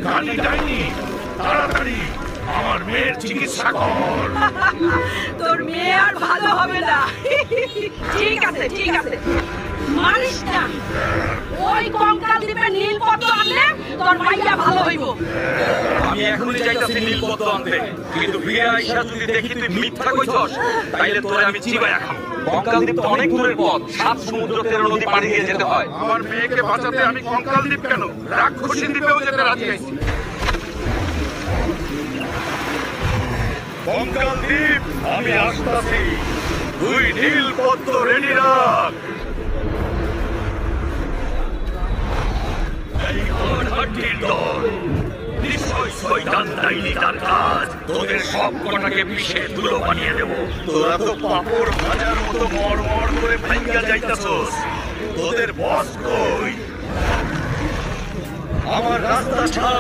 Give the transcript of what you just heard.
ডাইনি ডাইনি তাড়াতাড়ি আমার মেয়ের চিকিৎসা কর। তোর মেয়ে আর ভালো হবে না। ঠিক আছে ঠিক আছে, মারিস না। ওই কঙ্কাল দ্বীপে নীলপদ্ম আনলে তোর মাইয়া ভালো হইব। আমি এখনই যাইতাছি নীলপদ্ম আনতে, কিন্তু ফিরে আইসা যদি দেখি তুই মিথ্যা কইছস তাইলে তোরে আমি চিবাইয়া খাবো। কঙ্কাল দ্বীপ তো অনেক দূরের পথ, 7 সমুদ্র 13 নদী পাড়ি দিয়ে যেতে হয়। আমার মেয়েকে বাঁচাতে আমি কঙ্কাল দ্বীপ কেন, রাক্ষসী দ্বীপেও যেতে রাজি আছি। কঙ্কাল দ্বীপ আমি আসতাছি, তুই নীলপদ্ম রেডি রাখ। নিশ্চয় শয়তান ডাইনি তার কাজ, তোদের সব কটাকে পিষে ধুলো বানিয়ে দেব। তোরা তো পাপড় ভাজার মতো মড়মড় করে ভাঙ্গা যাইতাছস, তোদের বস কই? আমার রাস্তা ছাড়।